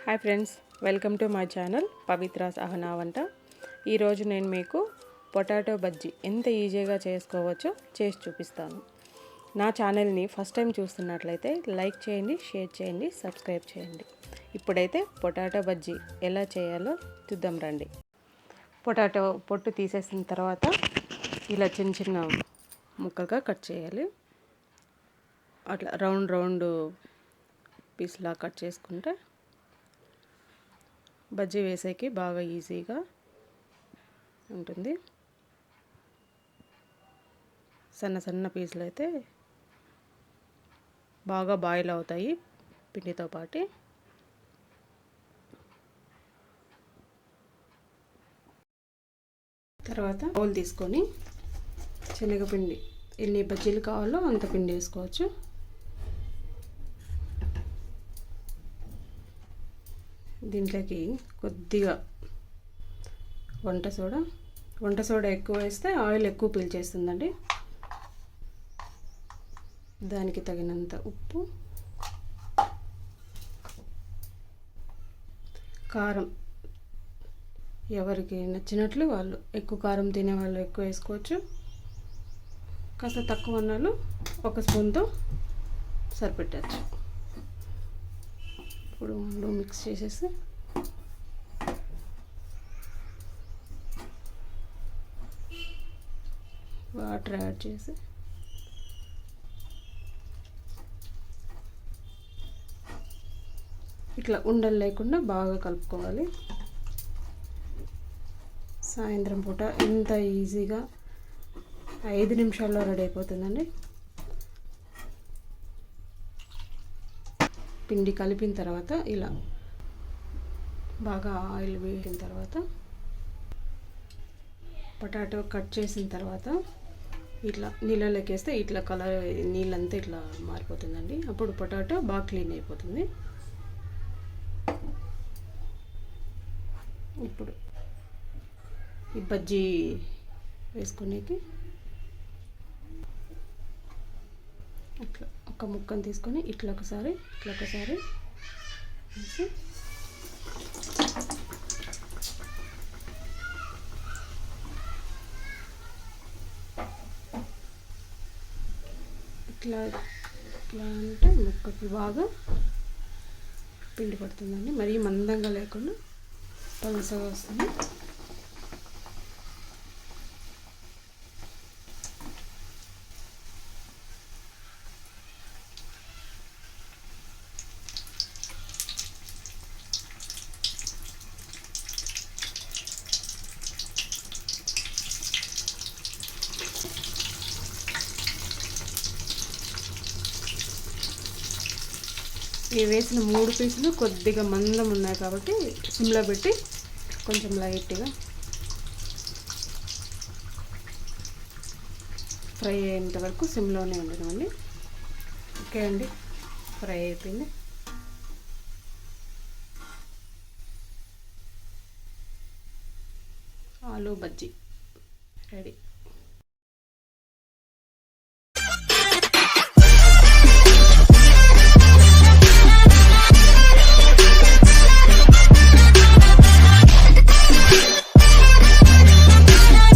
Hi friends, welcome to my channel Pavitra's అహనా వంట. ఈరోజు నేను మీకు పొటాటో బజ్జీ ఎంత ఈజీగా చేసుకోవచ్చో చేసి చూపిస్తాను. నా ఛానల్ని ఫస్ట్ టైం చూస్తున్నట్లయితే లైక్ చేయండి, షేర్ చేయండి, సబ్స్క్రైబ్ చేయండి. ఇప్పుడైతే పొటాటో బజ్జీ ఎలా చేయాలో చూద్దాం రండి. పొటాటో పొట్టు తీసేసిన తర్వాత ఇలా చిన్న చిన్న ముక్కలుగా కట్ చేయాలి. అట్లా రౌండ్ పీస్లా కట్ చేసుకుంటే బజ్జీ వేసేకి బాగా ఈజీగా ఉంటుంది. సన్న పీసులు అయితే బాగా బాయిల్ అవుతాయి పిండితో పాటు. తర్వాత బౌల్ తీసుకొని శనగపిండి ఎన్ని బజ్జీలు కావాలో అంత పిండి వేసుకోవచ్చు. దీంట్లోకి కొద్దిగా వంట సోడా ఎక్కువ వేస్తే ఆయిల్ ఎక్కువ పీల్చేస్తుందండి. దానికి తగినంత ఉప్పు, కారం ఎవరికి నచ్చినట్లు వాళ్ళు, ఎక్కువ కారం తినే వాళ్ళు ఎక్కువ వేసుకోవచ్చు, కాస్త తక్కువ అన్నాళ్ళు ఒక స్పూన్తో సరిపెట్టచ్చు. ఇప్పుడు మిక్స్ చేసేసి వాటర్ యాడ్ చేసి ఇట్లా ఉండలు లేకుండా బాగా కలుపుకోవాలి. సాయంత్రం పూట ఇంత ఈజీగా 5 నిమిషాల్లో రెడీ అయిపోతుందండి. పిండి కలిపిన తర్వాత ఇలా బాగా ఆయిల్ వేసిన తర్వాత పొటాటో కట్ చేసిన తర్వాత ఇట్లా నీళ్ళలోకి వేస్తే ఇట్లా కలర్ నీళ్ళంతా ఇట్లా మారిపోతుందండి. అప్పుడు పొటాటో బాగా క్లీన్ అయిపోతుంది. ఇప్పుడు ఈ బజ్జీ వేసుకునేకి ఇట్లా ఒక ముక్కను తీసుకొని ఇట్లా ఒకసారి వేసి ఇట్లా అంటే ముక్కకి బాగా పిండి పడుతుందండి. మరీ మందంగా లేకుండా పలుసగా వస్తుంది. ఈ వేసిన 3 పీసులు కొద్దిగా మందం ఉన్నాయి కాబట్టి సిమ్లో పెట్టి కొంచెం లైట్గా ఫ్రై అయ్యేంత వరకు సిమ్లోనే ఉండనివ్వండి. ఓకే అండి, ఫ్రై అయిపోయింది. ఆలూ బజ్జీ రెడీ.